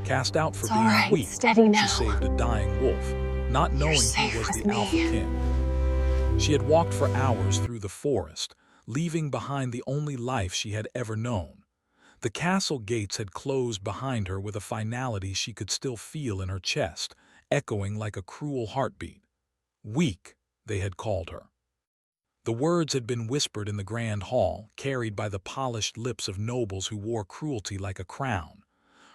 Cast out for It's all being right. weak, Steady she now. saved a dying wolf, not You're knowing he safe was with the Alpha me. King. She had walked for hours through the forest, leaving behind the only life she had ever known. The castle gates had closed behind her with a finality she could still feel in her chest, echoing like a cruel heartbeat. Weak, they had called her. The words had been whispered in the grand hall, carried by the polished lips of nobles who wore cruelty like a crown.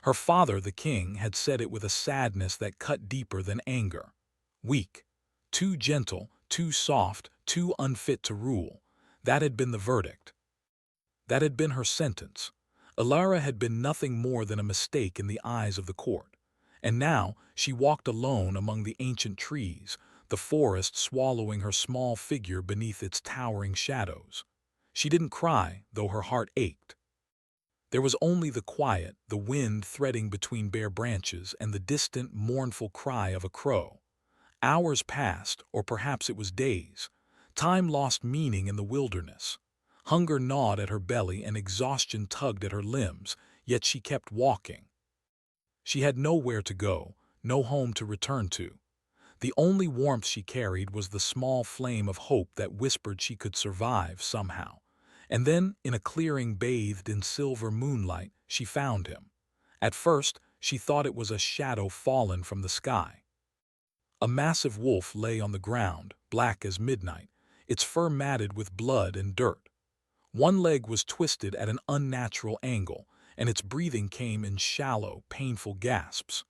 Her father, the king, had said it with a sadness that cut deeper than anger. Weak, too gentle, too soft, too unfit to rule. That had been the verdict. That had been her sentence. Alara had been nothing more than a mistake in the eyes of the court. And now she walked alone among the ancient trees, the forest swallowing her small figure beneath its towering shadows. She didn't cry, though her heart ached. There was only the quiet, the wind threading between bare branches, and the distant, mournful cry of a crow. Hours passed, or perhaps it was days. Time lost meaning in the wilderness. Hunger gnawed at her belly and exhaustion tugged at her limbs, yet she kept walking. She had nowhere to go, no home to return to. The only warmth she carried was the small flame of hope that whispered she could survive somehow. And then, in a clearing bathed in silver moonlight, she found him. At first, she thought it was a shadow fallen from the sky. A massive wolf lay on the ground, black as midnight, its fur matted with blood and dirt. One leg was twisted at an unnatural angle, and its breathing came in shallow, painful gasps.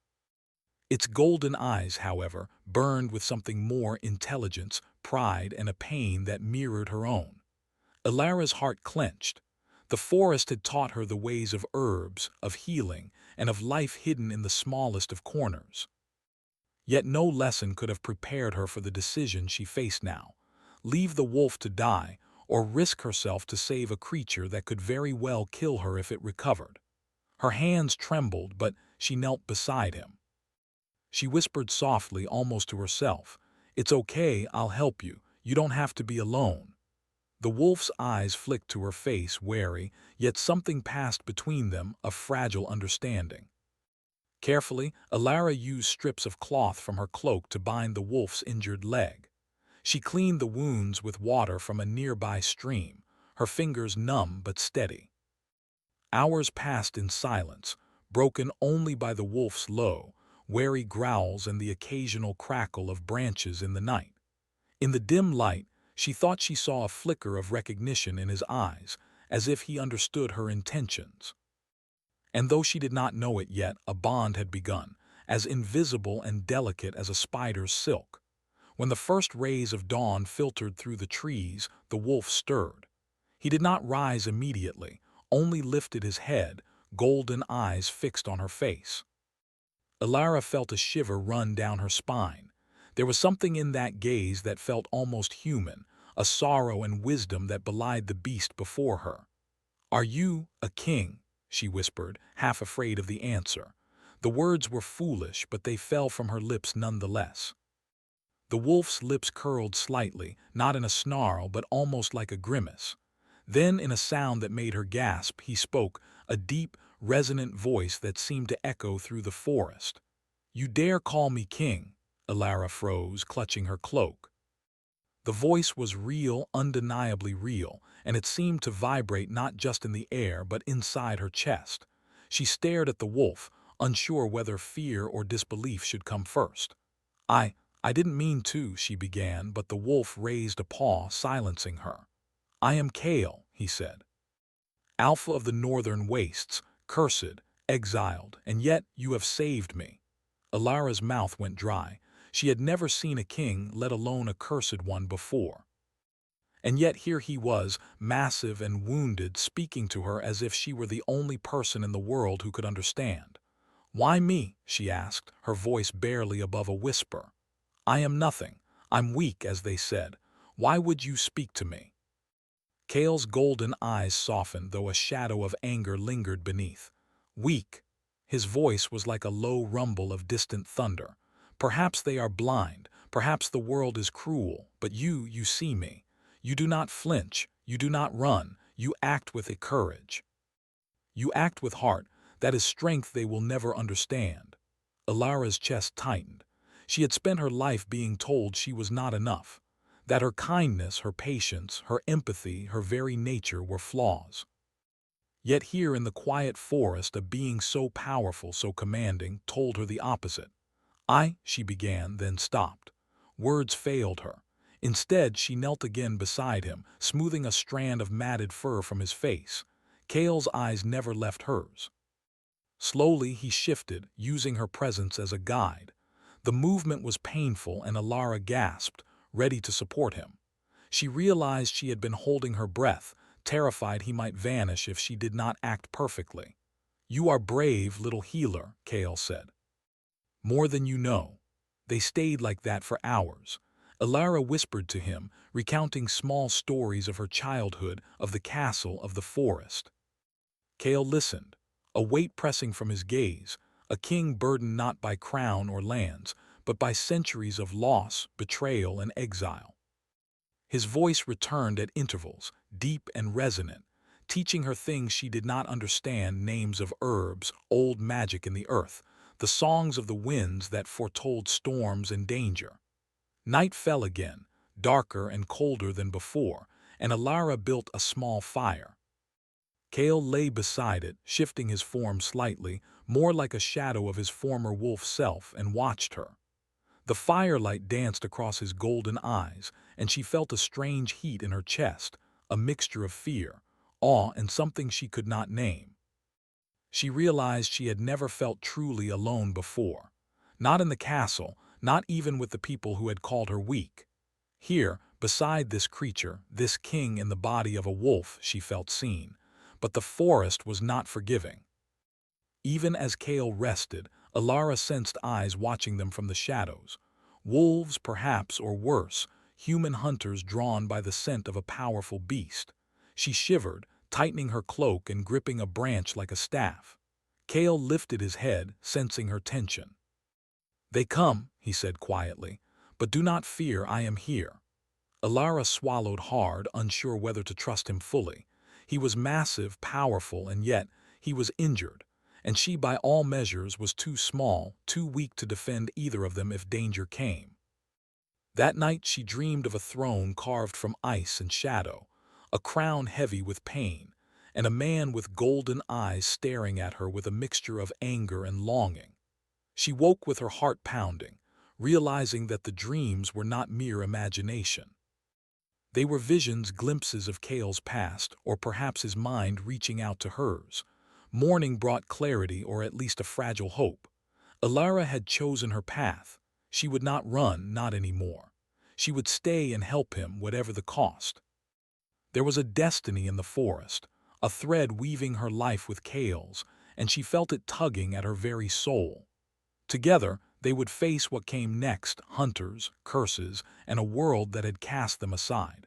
Its golden eyes, however, burned with something more: intelligence, pride, and a pain that mirrored her own. Alara's heart clenched. The forest had taught her the ways of herbs, of healing, and of life hidden in the smallest of corners. Yet no lesson could have prepared her for the decision she faced now: leave the wolf to die, or risk herself to save a creature that could very well kill her if it recovered. Her hands trembled, but she knelt beside him. She whispered softly, almost to herself, "It's okay, I'll help you. You don't have to be alone." The wolf's eyes flicked to her face, wary, yet something passed between them, a fragile understanding. Carefully, Alara used strips of cloth from her cloak to bind the wolf's injured leg. She cleaned the wounds with water from a nearby stream, her fingers numb but steady. Hours passed in silence, broken only by the wolf's low, wary growls and the occasional crackle of branches in the night. In the dim light, she thought she saw a flicker of recognition in his eyes, as if he understood her intentions. And though she did not know it yet, a bond had begun, as invisible and delicate as a spider's silk. When the first rays of dawn filtered through the trees, the wolf stirred. He did not rise immediately, only lifted his head, golden eyes fixed on her face. Alara felt a shiver run down her spine. There was something in that gaze that felt almost human, a sorrow and wisdom that belied the beast before her. "Are you a king?" she whispered, half afraid of the answer. The words were foolish, but they fell from her lips nonetheless. The wolf's lips curled slightly, not in a snarl, but almost like a grimace. Then, in a sound that made her gasp, he spoke, a deep, resonant voice that seemed to echo through the forest. "You dare call me king?" Alara froze, clutching her cloak. The voice was real, undeniably real, and it seemed to vibrate not just in the air but inside her chest. She stared at the wolf, unsure whether fear or disbelief should come first. I didn't mean to," she began, but the wolf raised a paw, silencing her. "I am Kale," he said. "Alpha of the northern wastes, cursed, exiled, and yet you have saved me." Alara's mouth went dry. She had never seen a king, let alone a cursed one, before. And yet here he was, massive and wounded, speaking to her as if she were the only person in the world who could understand. "Why me?" she asked, her voice barely above a whisper. "I am nothing. I'm weak, as they said. Why would you speak to me?" Kale's golden eyes softened, though a shadow of anger lingered beneath. "Weak." His voice was like a low rumble of distant thunder. "Perhaps they are blind, perhaps the world is cruel, but you see me. You do not flinch, you do not run, you act with courage. You act with heart, that is strength they will never understand. Alara's chest tightened. She had spent her life being told she was not enough, that her kindness, her patience, her empathy, her very nature were flaws. Yet here in the quiet forest a being so powerful, so commanding, told her the opposite. She began, then stopped. Words failed her. Instead, she knelt again beside him, smoothing a strand of matted fur from his face. Kale's eyes never left hers. Slowly he shifted, using her presence as a guide. The movement was painful and Alara gasped, ready to support him. She realized she had been holding her breath, terrified he might vanish if she did not act perfectly. "You are brave, little healer," Kale said. "More than you know." They stayed like that for hours. Alara whispered to him, recounting small stories of her childhood, of the castle, of the forest. Kale listened, a weight pressing from his gaze, a king burdened not by crown or lands, but by centuries of loss, betrayal, and exile. His voice returned at intervals, deep and resonant, teaching her things she did not understand, names of herbs, old magic in the earth, the songs of the winds that foretold storms and danger. Night fell again, darker and colder than before, and Alara built a small fire. Kale lay beside it, shifting his form slightly, more like a shadow of his former wolf self, and watched her. The firelight danced across his golden eyes, and she felt a strange heat in her chest, a mixture of fear, awe, and something she could not name. She realized she had never felt truly alone before. Not in the castle, not even with the people who had called her weak. Here, beside this creature, this king in the body of a wolf, she felt seen. But the forest was not forgiving. Even as Kale rested, Alara sensed eyes watching them from the shadows. Wolves, perhaps, or worse, human hunters drawn by the scent of a powerful beast. She shivered, tightening her cloak and gripping a branch like a staff. Kale lifted his head, sensing her tension. "They come," he said quietly, "but do not fear, I am here." Alara swallowed hard, unsure whether to trust him fully. He was massive, powerful, and yet he was injured, and she by all measures was too small, too weak to defend either of them if danger came. That night she dreamed of a throne carved from ice and shadow, a crown heavy with pain, and a man with golden eyes staring at her with a mixture of anger and longing. She woke with her heart pounding, realizing that the dreams were not mere imagination. They were visions, glimpses of Kale's past, or perhaps his mind reaching out to hers. Morning brought clarity, or at least a fragile hope. Alara had chosen her path. She would not run, not anymore. She would stay and help him, whatever the cost. There was a destiny in the forest, a thread weaving her life with Kale's, and she felt it tugging at her very soul. Together, they would face what came next: hunters, curses, and a world that had cast them aside.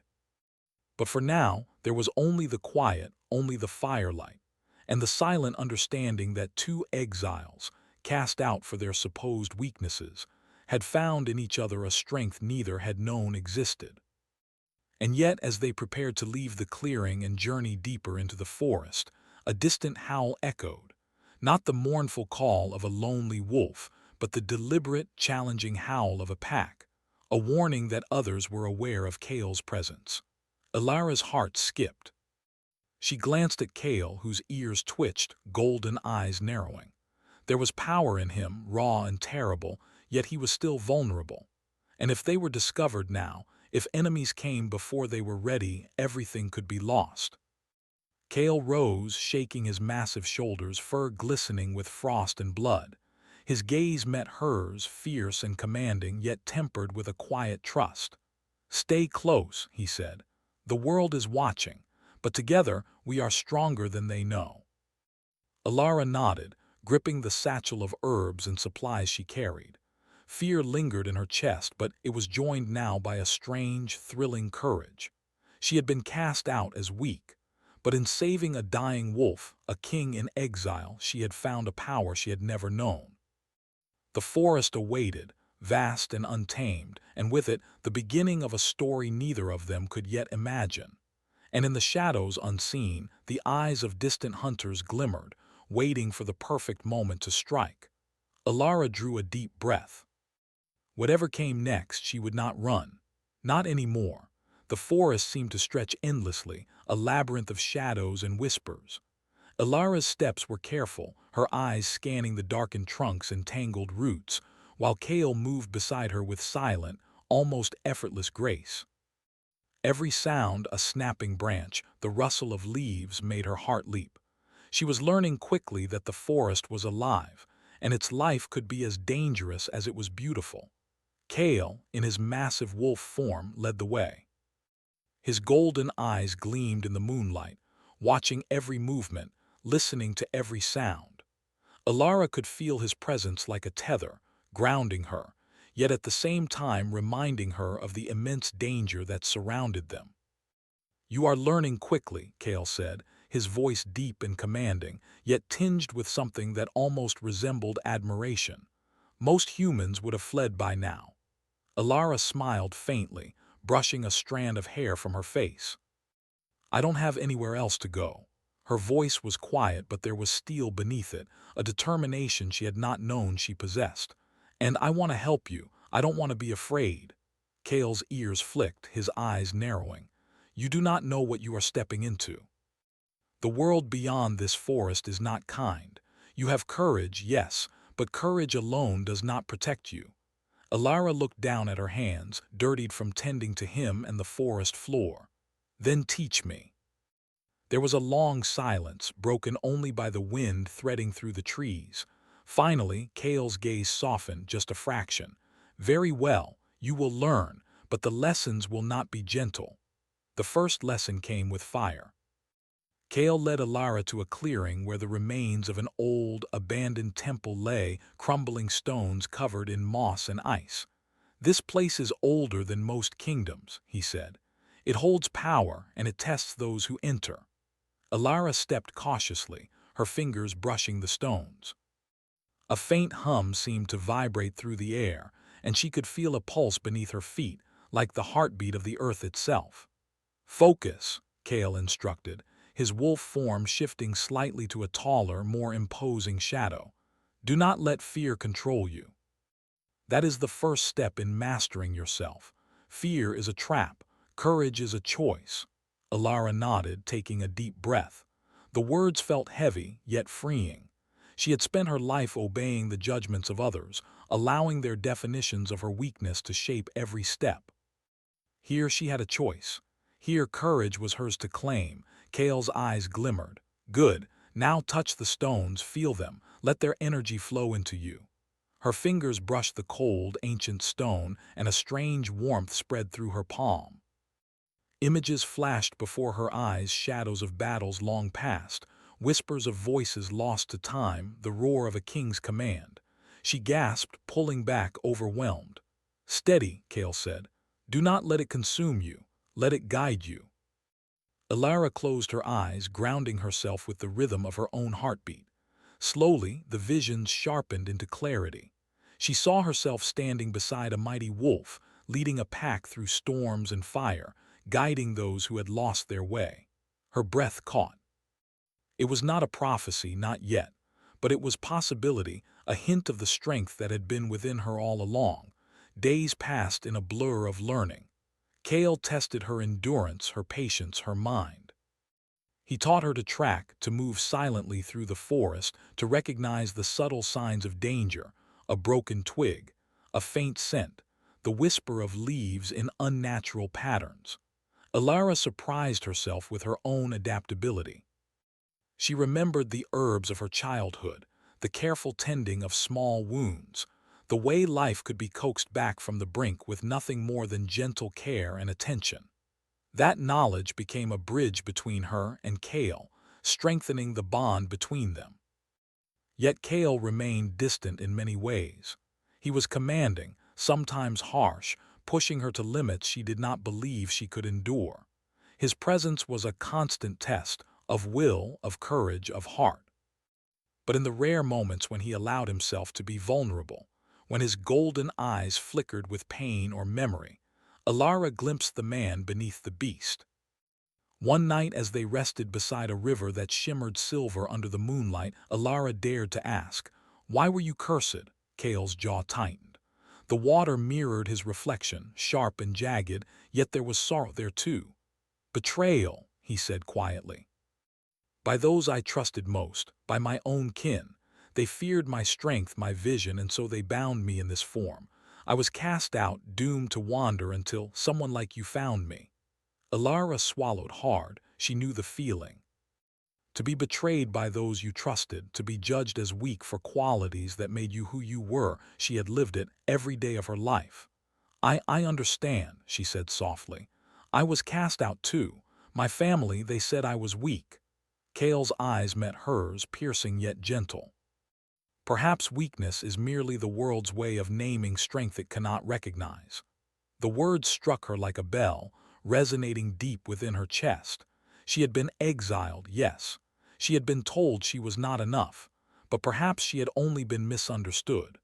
But for now, there was only the quiet, only the firelight, and the silent understanding that two exiles, cast out for their supposed weaknesses, had found in each other a strength neither had known existed. And yet, as they prepared to leave the clearing and journey deeper into the forest, a distant howl echoed, not the mournful call of a lonely wolf, but the deliberate, challenging howl of a pack, a warning that others were aware of Kale's presence. Alara's heart skipped. She glanced at Kale, whose ears twitched, golden eyes narrowing. There was power in him, raw and terrible, yet he was still vulnerable. And if they were discovered now, if enemies came before they were ready, everything could be lost. Kale rose, shaking his massive shoulders, fur glistening with frost and blood. His gaze met hers, fierce and commanding, yet tempered with a quiet trust. "Stay close," he said. "The world is watching, but together we are stronger than they know." Alara nodded, gripping the satchel of herbs and supplies she carried. Fear lingered in her chest, but it was joined now by a strange, thrilling courage. She had been cast out as weak, but in saving a dying wolf, a king in exile, she had found a power she had never known. The forest awaited, vast and untamed, and with it the beginning of a story neither of them could yet imagine. And in the shadows unseen, the eyes of distant hunters glimmered, waiting for the perfect moment to strike. Alara drew a deep breath. Whatever came next, she would not run. Not anymore. The forest seemed to stretch endlessly, a labyrinth of shadows and whispers. Alara's steps were careful, her eyes scanning the darkened trunks and tangled roots, while Kale moved beside her with silent, almost effortless grace. Every sound, a snapping branch, the rustle of leaves, made her heart leap. She was learning quickly that the forest was alive, and its life could be as dangerous as it was beautiful. Kale, in his massive wolf form, led the way. His golden eyes gleamed in the moonlight, watching every movement, listening to every sound. Alara could feel his presence like a tether, grounding her, yet at the same time reminding her of the immense danger that surrounded them. "You are learning quickly," Kale said, his voice deep and commanding, yet tinged with something that almost resembled admiration. "Most humans would have fled by now." Alara smiled faintly, brushing a strand of hair from her face. "I don't have anywhere else to go." Her voice was quiet, but there was steel beneath it, a determination she had not known she possessed. "And I want to help you. I don't want to be afraid." Kale's ears flicked, his eyes narrowing. "You do not know what you are stepping into. The world beyond this forest is not kind. You have courage, yes, but courage alone does not protect you." Alara looked down at her hands, dirtied from tending to him and the forest floor. "Then teach me." There was a long silence, broken only by the wind threading through the trees. Finally, Kale's gaze softened just a fraction. "Very well, you will learn, but the lessons will not be gentle." The first lesson came with fire. Kale led Alara to a clearing where the remains of an old, abandoned temple lay, crumbling stones covered in moss and ice. "This place is older than most kingdoms," he said. "It holds power, and it tests those who enter." Alara stepped cautiously, her fingers brushing the stones. A faint hum seemed to vibrate through the air, and she could feel a pulse beneath her feet, like the heartbeat of the earth itself. "Focus," Kale instructed, his wolf form shifting slightly to a taller, more imposing shadow. "Do not let fear control you. That is the first step in mastering yourself. Fear is a trap, courage is a choice." Alara nodded, taking a deep breath. The words felt heavy, yet freeing. She had spent her life obeying the judgments of others, allowing their definitions of her weakness to shape every step. Here she had a choice. Here courage was hers to claim. Kale's eyes glimmered. "Good. Now touch the stones, feel them, let their energy flow into you." Her fingers brushed the cold, ancient stone, and a strange warmth spread through her palm. Images flashed before her eyes, shadows of battles long past, whispers of voices lost to time, the roar of a king's command. She gasped, pulling back, overwhelmed. "Steady," Kale said. "Do not let it consume you. Let it guide you." Alara closed her eyes, grounding herself with the rhythm of her own heartbeat. Slowly, the visions sharpened into clarity. She saw herself standing beside a mighty wolf, leading a pack through storms and fire, guiding those who had lost their way. Her breath caught. It was not a prophecy, not yet, but it was possibility, a hint of the strength that had been within her all along. Days passed in a blur of learning. Kale tested her endurance, her patience, her mind. He taught her to track, to move silently through the forest, to recognize the subtle signs of danger, a broken twig, a faint scent, the whisper of leaves in unnatural patterns. Alara surprised herself with her own adaptability. She remembered the herbs of her childhood, the careful tending of small wounds, the way life could be coaxed back from the brink with nothing more than gentle care and attention. That knowledge became a bridge between her and Kale, strengthening the bond between them. Yet Kale remained distant in many ways. He was commanding, sometimes harsh, pushing her to limits she did not believe she could endure. His presence was a constant test, of will, of courage, of heart. But in the rare moments when he allowed himself to be vulnerable, when his golden eyes flickered with pain or memory, Alara glimpsed the man beneath the beast. One night as they rested beside a river that shimmered silver under the moonlight, Alara dared to ask, "Why were you cursed?" Kale's jaw tightened. The water mirrored his reflection, sharp and jagged, yet there was sorrow there too. "Betrayal," he said quietly. "By those I trusted most, by my own kin. They feared my strength, my vision, and so they bound me in this form. I was cast out, doomed to wander until someone like you found me." Alara swallowed hard. She knew the feeling. To be betrayed by those you trusted, to be judged as weak for qualities that made you who you were. She had lived it every day of her life. I understand," she said softly. "I was cast out too. My family, they said I was weak." Kale's eyes met hers, piercing yet gentle. "Perhaps weakness is merely the world's way of naming strength it cannot recognize." The words struck her like a bell, resonating deep within her chest. She had been exiled, yes. She had been told she was not enough, but perhaps she had only been misunderstood.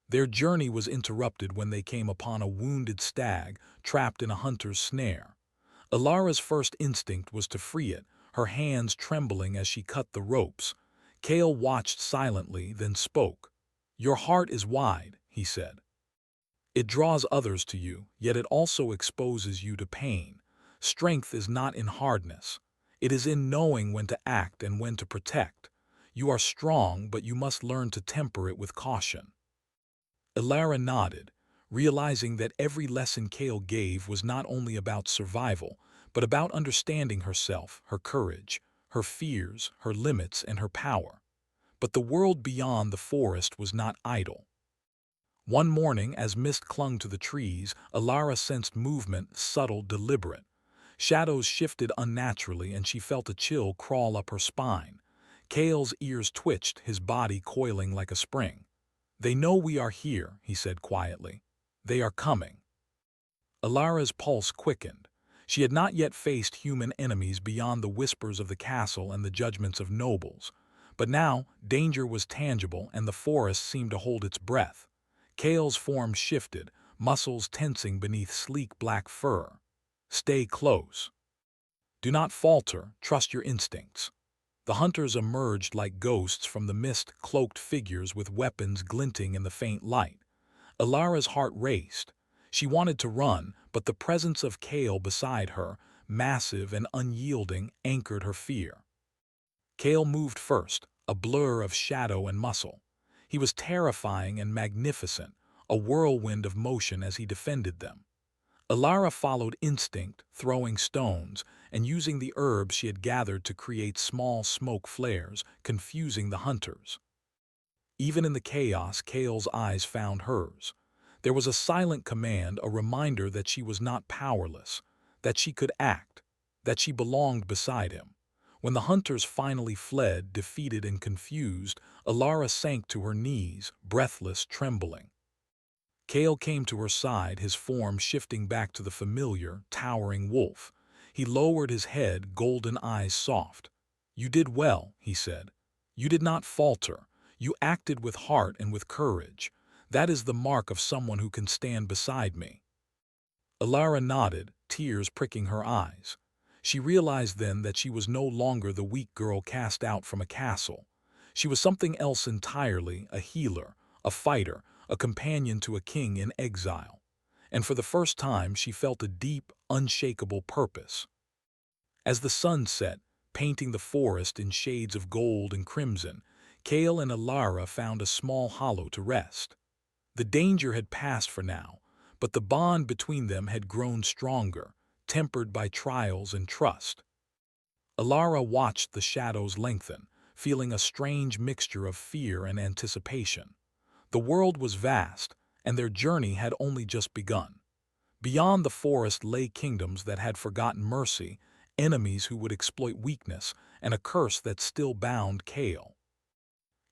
Their journey was interrupted when they came upon a wounded stag trapped in a hunter's snare. Alara's first instinct was to free it, her hands trembling as she cut the ropes. Kale watched silently, then spoke. "Your heart is wide," he said. "It draws others to you, yet it also exposes you to pain. Strength is not in hardness. It is in knowing when to act and when to protect. You are strong, but you must learn to temper it with caution." Alara nodded, realizing that every lesson Kale gave was not only about survival, but about understanding herself, her courage, her fears, her limits, and her power. But the world beyond the forest was not idle. One morning, as mist clung to the trees, Alara sensed movement, subtle, deliberate. Shadows shifted unnaturally, and she felt a chill crawl up her spine. Kale's ears twitched, his body coiling like a spring. "They know we are here," he said quietly. "They are coming." Alara's pulse quickened. She had not yet faced human enemies beyond the whispers of the castle and the judgments of nobles. But now, danger was tangible, and the forest seemed to hold its breath. Kale's form shifted, muscles tensing beneath sleek black fur. "Stay close. Do not falter, trust your instincts." The hunters emerged like ghosts from the mist, cloaked figures with weapons glinting in the faint light. Alara's heart raced. She wanted to run, but the presence of Kale beside her, massive and unyielding, anchored her fear. Kale moved first, a blur of shadow and muscle. He was terrifying and magnificent, a whirlwind of motion as he defended them. Alara followed instinct, throwing stones, and using the herbs she had gathered to create small smoke flares, confusing the hunters. Even in the chaos, Kale's eyes found hers. There was a silent command, a reminder that she was not powerless, that she could act, that she belonged beside him. When the hunters finally fled, defeated and confused, Alara sank to her knees, breathless, trembling. Kale came to her side, his form shifting back to the familiar, towering wolf. He lowered his head, golden eyes soft. "You did well," he said. "You did not falter. You acted with heart and with courage. That is the mark of someone who can stand beside me." Alara nodded, tears pricking her eyes. She realized then that she was no longer the weak girl cast out from a castle. She was something else entirely, a healer, a fighter, a companion to a king in exile. And for the first time she felt a deep, unshakable purpose. As the sun set, painting the forest in shades of gold and crimson, Kale and Alara found a small hollow to rest. The danger had passed for now, but the bond between them had grown stronger, tempered by trials and trust. Alara watched the shadows lengthen, feeling a strange mixture of fear and anticipation. The world was vast, and their journey had only just begun. Beyond the forest lay kingdoms that had forgotten mercy, enemies who would exploit weakness, and a curse that still bound Kale.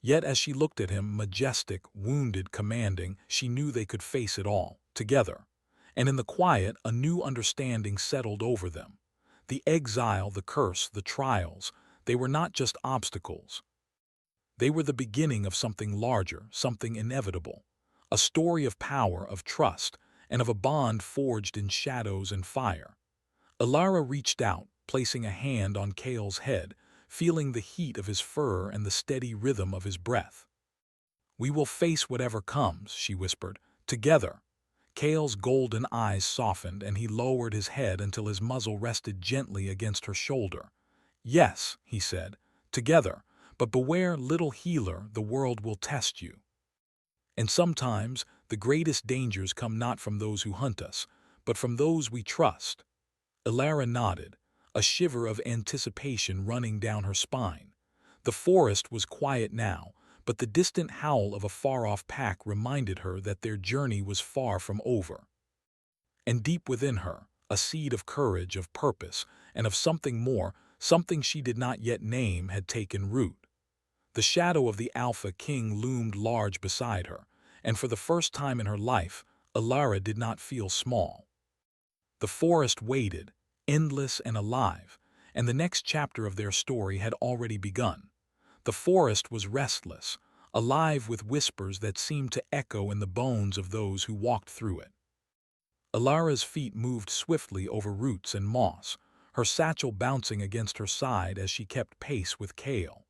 Yet as she looked at him, majestic, wounded, commanding, she knew they could face it all, together. And in the quiet, a new understanding settled over them. The exile, the curse, the trials, they were not just obstacles. They were the beginning of something larger, something inevitable. A story of power, of trust, and of a bond forged in shadows and fire. Alara reached out, placing a hand on Kale's head, feeling the heat of his fur and the steady rhythm of his breath. "We will face whatever comes," she whispered. "Together." Kale's golden eyes softened and he lowered his head until his muzzle rested gently against her shoulder. "Yes," he said, "together, but beware, little healer, the world will test you. And sometimes the greatest dangers come not from those who hunt us, but from those we trust." Elara nodded, a shiver of anticipation running down her spine. The forest was quiet now, but the distant howl of a far-off pack reminded her that their journey was far from over. And deep within her, a seed of courage, of purpose, and of something more, something she did not yet name, had taken root. The shadow of the Alpha King loomed large beside her, and for the first time in her life, Elara did not feel small. The forest waited, endless and alive, and the next chapter of their story had already begun. The forest was restless, alive with whispers that seemed to echo in the bones of those who walked through it. Elara's feet moved swiftly over roots and moss, her satchel bouncing against her side as she kept pace with Kale.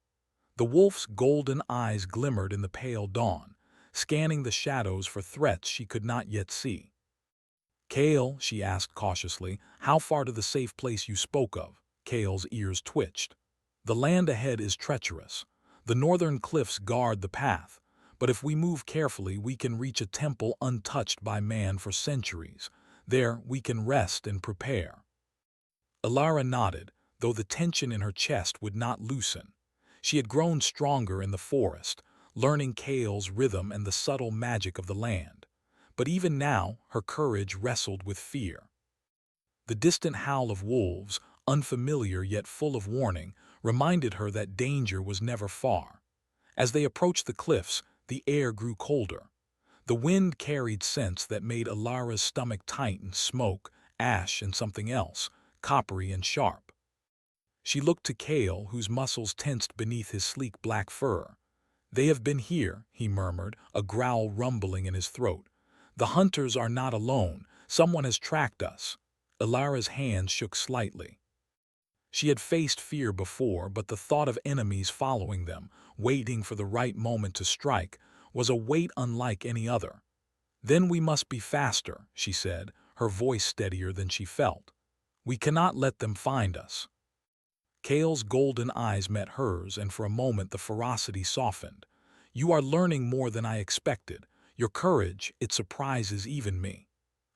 The wolf's golden eyes glimmered in the pale dawn, scanning the shadows for threats she could not yet see. "Kale," she asked cautiously, "how far to the safe place you spoke of?" Kale's ears twitched. "The land ahead is treacherous. The northern cliffs guard the path, but if we move carefully we can reach a temple untouched by man for centuries. There we can rest and prepare." Elara nodded, though the tension in her chest would not loosen. She had grown stronger in the forest, learning Kale's rhythm and the subtle magic of the land. But even now, her courage wrestled with fear. The distant howl of wolves, unfamiliar yet full of warning, reminded her that danger was never far. As they approached the cliffs, the air grew colder. The wind carried scents that made Elara's stomach tighten: smoke, ash, and something else, coppery and sharp. She looked to Kale, whose muscles tensed beneath his sleek black fur. "They have been here," he murmured, a growl rumbling in his throat. "The hunters are not alone. Someone has tracked us." Elara's hand shook slightly. She had faced fear before, but the thought of enemies following them, waiting for the right moment to strike, was a weight unlike any other. "Then we must be faster," she said, her voice steadier than she felt. "We cannot let them find us." Kale's golden eyes met hers, and for a moment the ferocity softened. "You are learning more than I expected. Your courage, it surprises even me."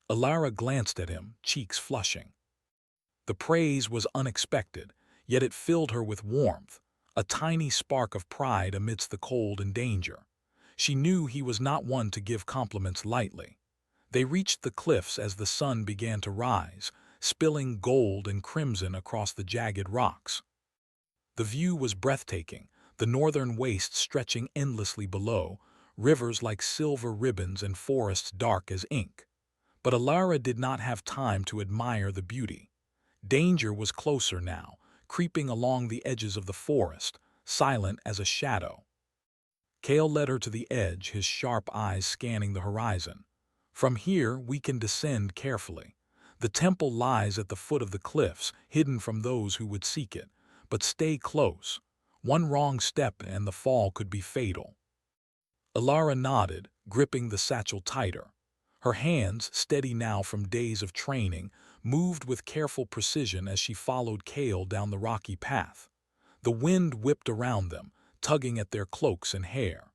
Elara glanced at him, cheeks flushing. The praise was unexpected, yet it filled her with warmth, a tiny spark of pride amidst the cold and danger. She knew he was not one to give compliments lightly. They reached the cliffs as the sun began to rise, spilling gold and crimson across the jagged rocks. The view was breathtaking, the northern waste stretching endlessly below, rivers like silver ribbons and forests dark as ink. But Elara did not have time to admire the beauty. Danger was closer now, creeping along the edges of the forest, silent as a shadow. Kale led her to the edge, his sharp eyes scanning the horizon. "From here we can descend carefully. The temple lies at the foot of the cliffs, hidden from those who would seek it. But stay close. One wrong step and the fall could be fatal." Elara nodded, gripping the satchel tighter. Her hands, steady now from days of training, moved with careful precision as she followed Kale down the rocky path. The wind whipped around them, tugging at their cloaks and hair.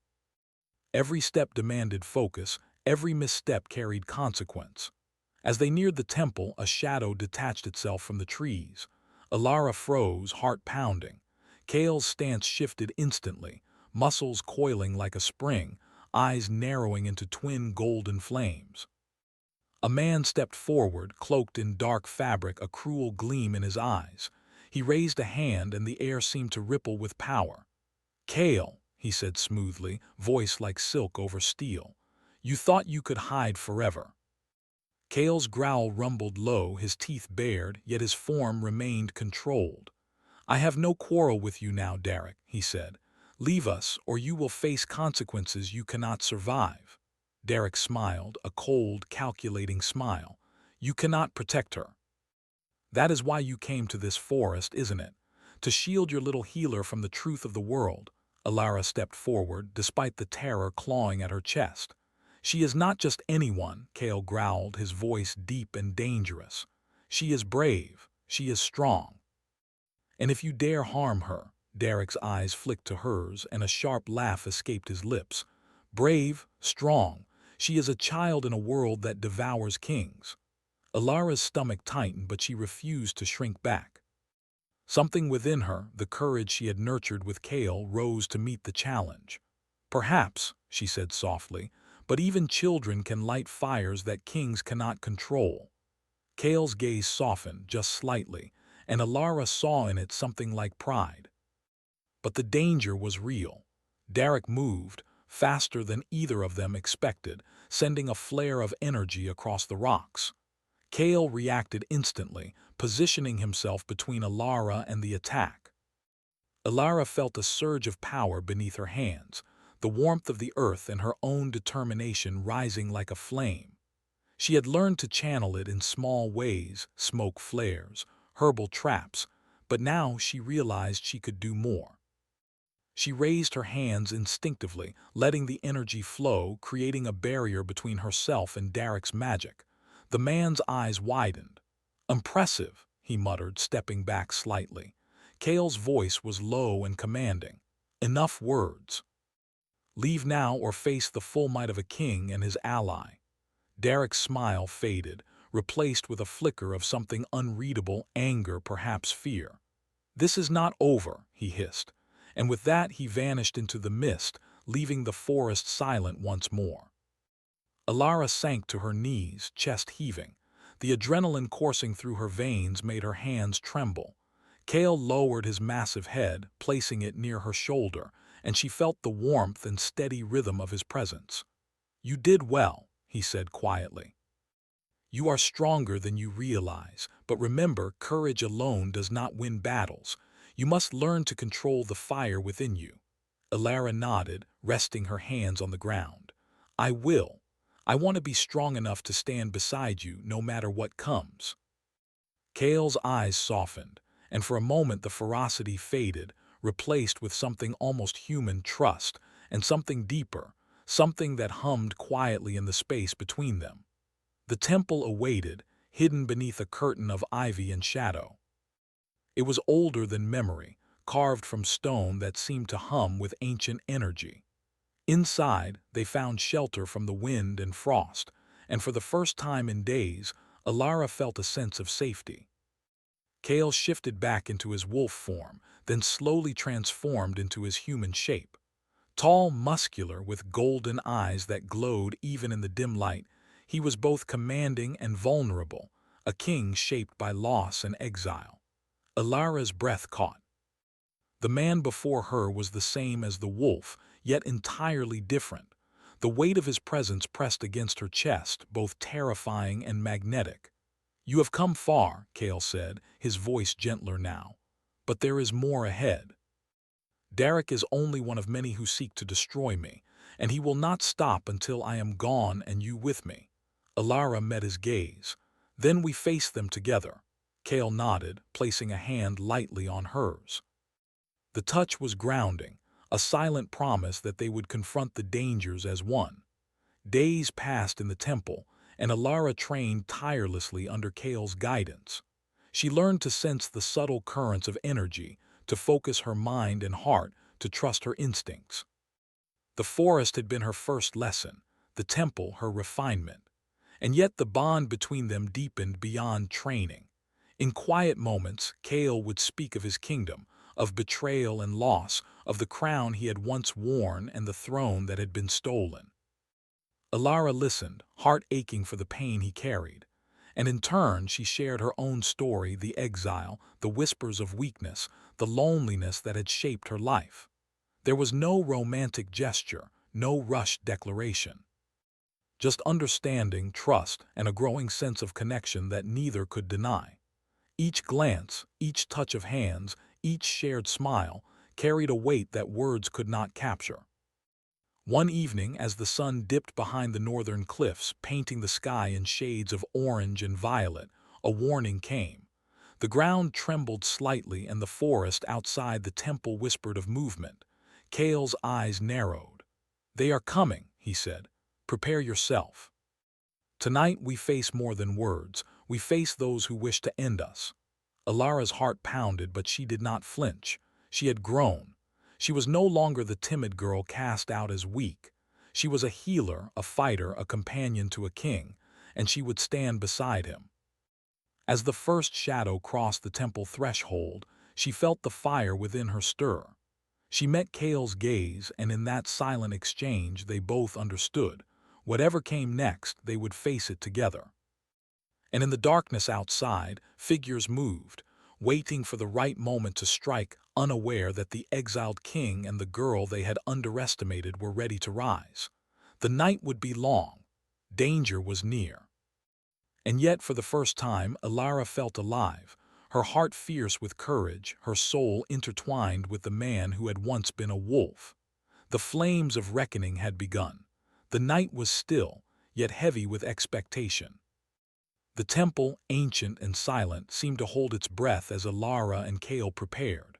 Every step demanded focus, every misstep carried consequence. As they neared the temple, a shadow detached itself from the trees. Elara froze, heart pounding. Kale's stance shifted instantly, muscles coiling like a spring, eyes narrowing into twin golden flames. A man stepped forward, cloaked in dark fabric, a cruel gleam in his eyes. He raised a hand and the air seemed to ripple with power. "Kale," he said smoothly, voice like silk over steel. "You thought you could hide forever." Kale's growl rumbled low, his teeth bared, yet his form remained controlled. "I have no quarrel with you now, Derek," he said. "Leave us, or you will face consequences you cannot survive." Derek smiled, a cold, calculating smile. "You cannot protect her." That is why you came to this forest, isn't it? To shield your little healer from the truth of the world. Alara stepped forward, despite the terror clawing at her chest. She is not just anyone, Kale growled, his voice deep and dangerous. She is brave. She is strong. And if you dare harm her, Derek's eyes flicked to hers and a sharp laugh escaped his lips. Brave, strong. She is a child in a world that devours kings. Alara's stomach tightened, but she refused to shrink back. Something within her, the courage she had nurtured with Kale, rose to meet the challenge. Perhaps, she said softly, but even children can light fires that kings cannot control. Kale's gaze softened just slightly, and Alara saw in it something like pride. But the danger was real. Derek moved, faster than either of them expected, sending a flare of energy across the rocks. Kale reacted instantly, positioning himself between Alara and the attack. Alara felt a surge of power beneath her hands, the warmth of the earth and her own determination rising like a flame. She had learned to channel it in small ways, smoke flares, herbal traps, but now she realized she could do more. She raised her hands instinctively, letting the energy flow, creating a barrier between herself and Derek's magic. The man's eyes widened. Impressive, he muttered, stepping back slightly. Kale's voice was low and commanding. Enough words. Leave now or face the full might of a king and his ally. Derek's smile faded, replaced with a flicker of something unreadable, anger, perhaps fear. This is not over, he hissed, and with that he vanished into the mist, leaving the forest silent once more. Alara sank to her knees, chest heaving. The adrenaline coursing through her veins made her hands tremble. Kale lowered his massive head, placing it near her shoulder, and she felt the warmth and steady rhythm of his presence. You did well, he said quietly. You are stronger than you realize, but remember, courage alone does not win battles. You must learn to control the fire within you. Alara nodded, resting her hands on the ground. I will. I want to be strong enough to stand beside you no matter what comes. Kale's eyes softened, and for a moment the ferocity faded, replaced with something almost human, trust, and something deeper, something that hummed quietly in the space between them. The temple awaited, hidden beneath a curtain of ivy and shadow. It was older than memory, carved from stone that seemed to hum with ancient energy. Inside, they found shelter from the wind and frost, and for the first time in days, Alara felt a sense of safety. Kale shifted back into his wolf form, then slowly transformed into his human shape. Tall, muscular, with golden eyes that glowed even in the dim light, he was both commanding and vulnerable, a king shaped by loss and exile. Alara's breath caught. The man before her was the same as the wolf, yet entirely different. The weight of his presence pressed against her chest, both terrifying and magnetic. You have come far, Kale said, his voice gentler now. But there is more ahead. Derek is only one of many who seek to destroy me, and he will not stop until I am gone and you with me. Alara met his gaze. Then we faced them together. Kale nodded, placing a hand lightly on hers. The touch was grounding, a silent promise that they would confront the dangers as one. Days passed in the temple, and Alara trained tirelessly under Kale's guidance. She learned to sense the subtle currents of energy, to focus her mind and heart, to trust her instincts. The forest had been her first lesson, the temple her refinement. And yet the bond between them deepened beyond training. In quiet moments, Kale would speak of his kingdom, of betrayal and loss, of the crown he had once worn and the throne that had been stolen. Alara listened, heart aching for the pain he carried. And in turn, she shared her own story, the exile, the whispers of weakness, the loneliness that had shaped her life. There was no romantic gesture, no rushed declaration. Just understanding, trust, and a growing sense of connection that neither could deny. Each glance, each touch of hands, each shared smile carried a weight that words could not capture. One evening, as the sun dipped behind the northern cliffs, painting the sky in shades of orange and violet, a warning came. The ground trembled slightly and the forest outside the temple whispered of movement. Kale's eyes narrowed. "They are coming," he said. "Prepare yourself. Tonight we face more than words. We face those who wish to end us." Alara's heart pounded, but she did not flinch. She had grown. She was no longer the timid girl cast out as weak. She was a healer, a fighter, a companion to a king, and she would stand beside him. As the first shadow crossed the temple threshold, she felt the fire within her stir. She met Kale's gaze, and in that silent exchange they both understood. Whatever came next, they would face it together. And in the darkness outside, figures moved, waiting for the right moment to strike, unaware that the exiled king and the girl they had underestimated were ready to rise. The night would be long. Danger was near. And yet, for the first time, Alara felt alive, her heart fierce with courage, her soul intertwined with the man who had once been a wolf. The flames of reckoning had begun. The night was still, yet heavy with expectation. The temple, ancient and silent, seemed to hold its breath as Alara and Kale prepared.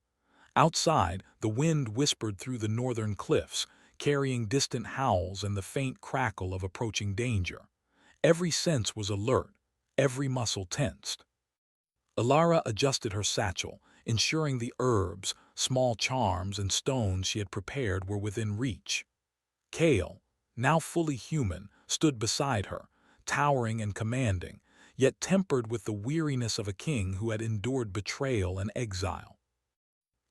Outside, the wind whispered through the northern cliffs, carrying distant howls and the faint crackle of approaching danger. Every sense was alert, every muscle tensed. Alara adjusted her satchel, ensuring the herbs, small charms, and stones she had prepared were within reach. Kale, now fully human, stood beside her, towering and commanding, yet tempered with the weariness of a king who had endured betrayal and exile.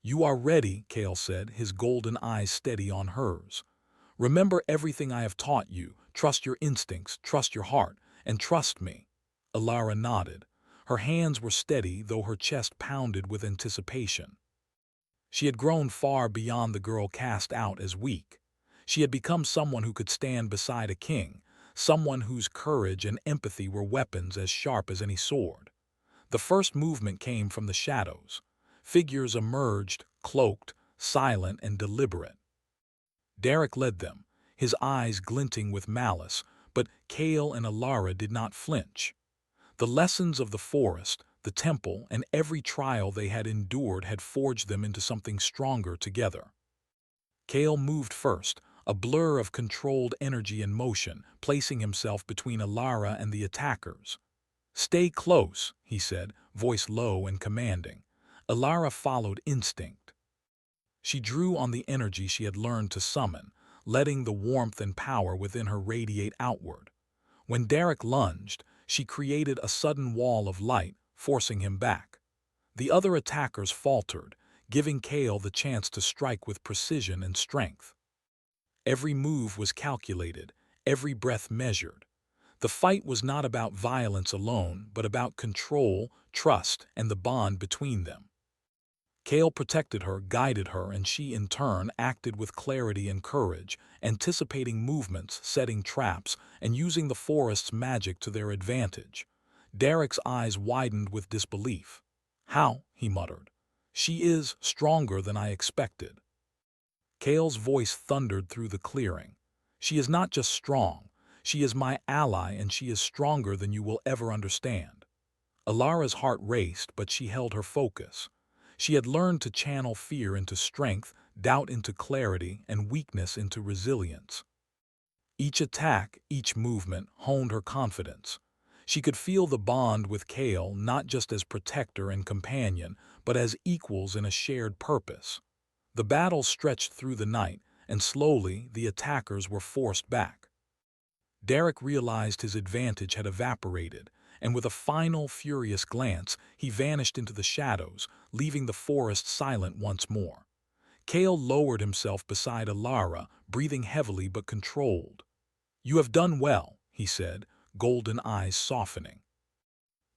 "You are ready," Kale said, his golden eyes steady on hers. "Remember everything I have taught you. Trust your instincts, trust your heart, and trust me." Alara nodded. Her hands were steady, though her chest pounded with anticipation. She had grown far beyond the girl cast out as weak. She had become someone who could stand beside a king, someone whose courage and empathy were weapons as sharp as any sword. The first movement came from the shadows. Figures emerged, cloaked, silent and deliberate. Derek led them, his eyes glinting with malice, but Kale and Alara did not flinch. The lessons of the forest, the temple, and every trial they had endured had forged them into something stronger together. Kale moved first, a blur of controlled energy and motion, placing himself between Alara and the attackers. "Stay close," he said, voice low and commanding. Alara followed instinct. She drew on the energy she had learned to summon, letting the warmth and power within her radiate outward. When Derek lunged, she created a sudden wall of light, forcing him back. The other attackers faltered, giving Kale the chance to strike with precision and strength. Every move was calculated, every breath measured. The fight was not about violence alone, but about control, trust, and the bond between them. Kale protected her, guided her, and she, in turn, acted with clarity and courage, anticipating movements, setting traps, and using the forest's magic to their advantage. Derek's eyes widened with disbelief. "How?" he muttered. "She is stronger than I expected." Kale's voice thundered through the clearing. "She is not just strong. She is my ally, and she is stronger than you will ever understand." Alara's heart raced, but she held her focus. She had learned to channel fear into strength, doubt into clarity, and weakness into resilience. Each attack, each movement, honed her confidence. She could feel the bond with Kale not just as protector and companion, but as equals in a shared purpose. The battle stretched through the night, and slowly the attackers were forced back. Derek realized his advantage had evaporated, and with a final, furious glance, he vanished into the shadows, leaving the forest silent once more. Kale lowered himself beside Alara, breathing heavily but controlled. "You have done well," he said, golden eyes softening.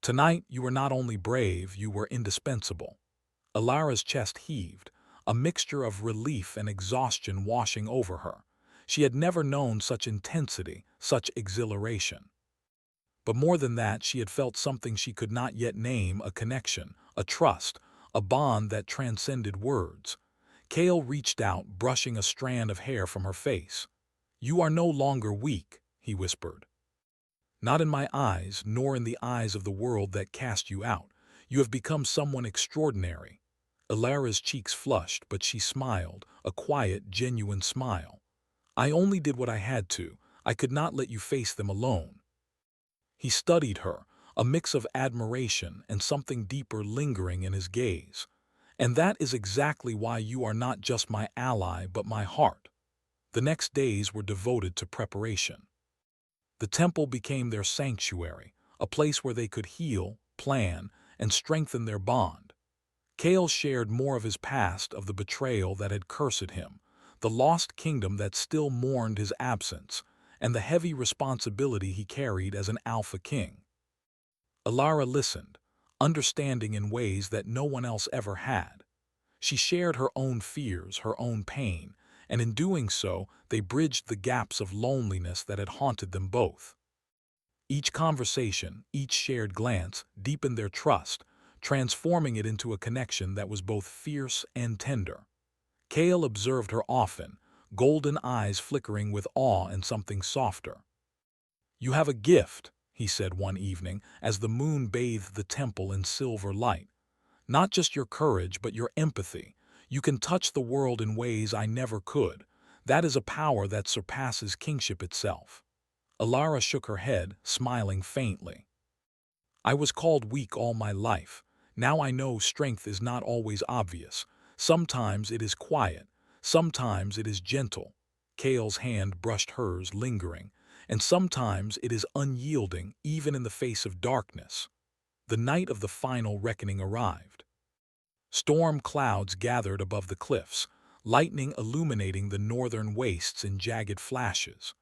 "Tonight you were not only brave, you were indispensable." Alara's chest heaved, a mixture of relief and exhaustion washing over her. She had never known such intensity, such exhilaration. But more than that, she had felt something she could not yet name, a connection, a trust, a bond that transcended words. Kale reached out, brushing a strand of hair from her face. "You are no longer weak," he whispered. "Not in my eyes, nor in the eyes of the world that cast you out. You have become someone extraordinary." Ilara's cheeks flushed, but she smiled, a quiet, genuine smile. "I only did what I had to. I could not let you face them alone." He studied her, a mix of admiration and something deeper lingering in his gaze. "And that is exactly why you are not just my ally but my heart." The next days were devoted to preparation. The temple became their sanctuary, a place where they could heal, plan, and strengthen their bond. Kale shared more of his past, of the betrayal that had cursed him, the lost kingdom that still mourned his absence, and the heavy responsibility he carried as an alpha king. Ilara listened, understanding in ways that no one else ever had. She shared her own fears, her own pain, and in doing so, they bridged the gaps of loneliness that had haunted them both. Each conversation, each shared glance, deepened their trust, transforming it into a connection that was both fierce and tender. Kale observed her often, golden eyes flickering with awe and something softer. "You have a gift," he said one evening, as the moon bathed the temple in silver light. "Not just your courage, but your empathy. You can touch the world in ways I never could. That is a power that surpasses kingship itself." Ilara shook her head, smiling faintly. "I was called weak all my life. Now I know strength is not always obvious. Sometimes it is quiet, sometimes it is gentle." Kale's hand brushed hers, lingering. "And sometimes it is unyielding, even in the face of darkness." The night of the final reckoning arrived. Storm clouds gathered above the cliffs, lightning illuminating the northern wastes in jagged flashes.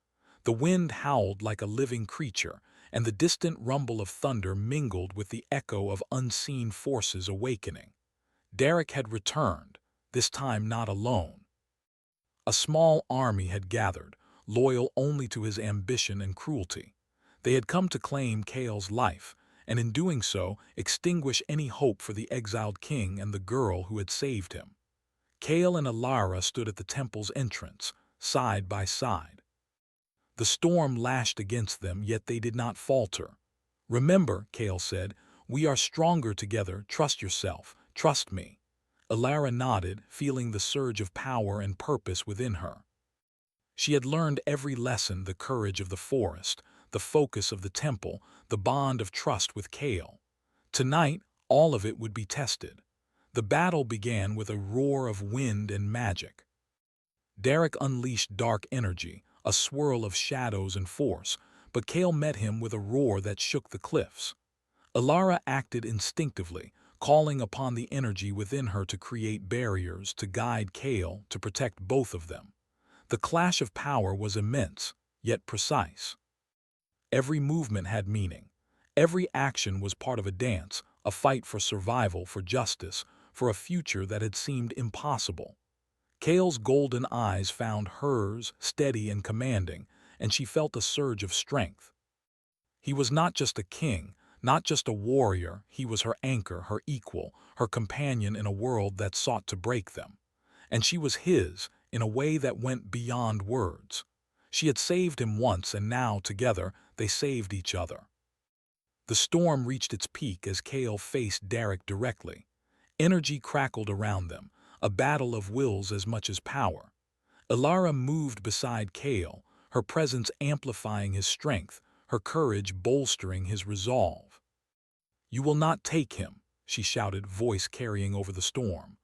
The wind howled like a living creature, and the distant rumble of thunder mingled with the echo of unseen forces awakening. Derek had returned, this time not alone. A small army had gathered, loyal only to his ambition and cruelty. They had come to claim Kale's life, and in doing so, extinguish any hope for the exiled king and the girl who had saved him. Kale and Ilara stood at the temple's entrance, side by side. The storm lashed against them, yet they did not falter. "Remember," Kale said, "we are stronger together. Trust yourself. Trust me." Ilara nodded, feeling the surge of power and purpose within her. She had learned every lesson: the courage of the forest, the focus of the temple, the bond of trust with Kale. Tonight, all of it would be tested. The battle began with a roar of wind and magic. Derek unleashed dark energy, a swirl of shadows and force, but Kale met him with a roar that shook the cliffs. Ilara acted instinctively, calling upon the energy within her to create barriers, to guide Kale, to protect both of them. The clash of power was immense, yet precise. Every movement had meaning. Every action was part of a dance, a fight for survival, for justice, for a future that had seemed impossible. Kale's golden eyes found hers, steady and commanding, and she felt a surge of strength. He was not just a king, not just a warrior, he was her anchor, her equal, her companion in a world that sought to break them. And she was his, in a way that went beyond words. She had saved him once, and now, together, they saved each other. The storm reached its peak as Kale faced Derek directly. Energy crackled around them, a battle of wills as much as power. Ilara moved beside Kale, her presence amplifying his strength, her courage bolstering his resolve. "You will not take him," she shouted, voice carrying over the storm.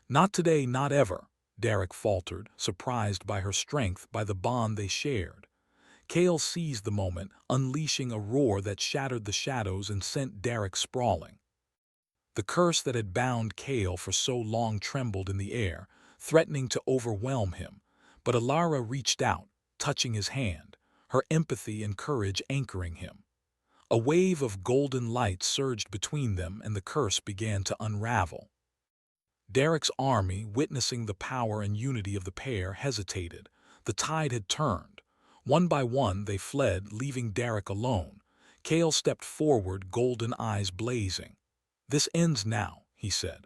"Not today, not ever," Derek faltered, surprised by her strength, by the bond they shared. Kale seized the moment, unleashing a roar that shattered the shadows and sent Derek sprawling. The curse that had bound Kale for so long trembled in the air, threatening to overwhelm him, but Ilara reached out, touching his hand, her empathy and courage anchoring him. A wave of golden light surged between them, and the curse began to unravel. Derek's army, witnessing the power and unity of the pair, hesitated. The tide had turned. One by one they fled, leaving Derek alone. Kale stepped forward, golden eyes blazing. "This ends now," he said.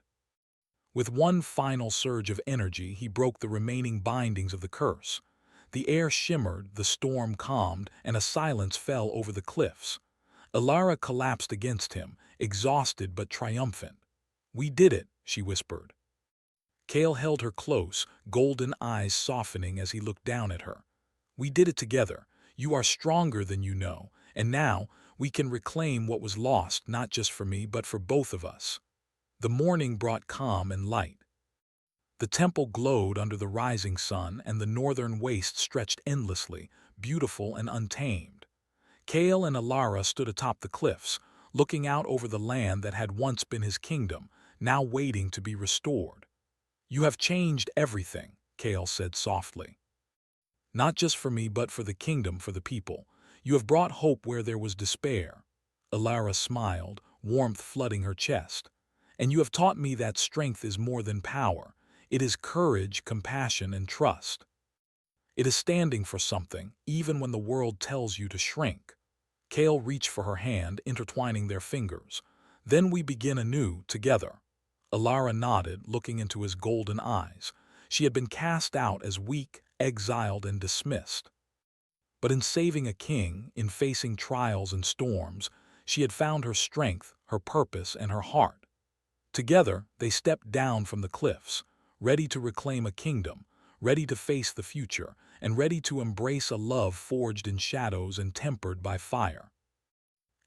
With one final surge of energy, he broke the remaining bindings of the curse. The air shimmered, the storm calmed, and a silence fell over the cliffs. Alara collapsed against him, exhausted but triumphant. "We did it," she whispered. Kale held her close, golden eyes softening as he looked down at her. "We did it together. You are stronger than you know, and now we can reclaim what was lost, not just for me, but for both of us." The morning brought calm and light. The temple glowed under the rising sun, and the northern waste stretched endlessly, beautiful and untamed. Kale and Alara stood atop the cliffs, looking out over the land that had once been his kingdom, now waiting to be restored. "You have changed everything," Kale said softly. "Not just for me, but for the kingdom, for the people. You have brought hope where there was despair." Alara smiled, warmth flooding her chest. "And you have taught me that strength is more than power. It is courage, compassion, and trust. It is standing for something, even when the world tells you to shrink." Kale reached for her hand, intertwining their fingers. "Then we begin anew, together." Alara nodded, looking into his golden eyes. She had been cast out as weak, exiled, and dismissed. But in saving a king, in facing trials and storms, she had found her strength, her purpose, and her heart. Together, they stepped down from the cliffs, ready to reclaim a kingdom, ready to face the future, and ready to embrace a love forged in shadows and tempered by fire.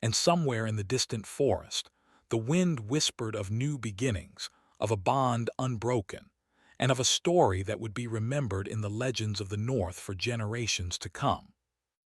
And somewhere in the distant forest, the wind whispered of new beginnings, of a bond unbroken, and of a story that would be remembered in the legends of the North for generations to come.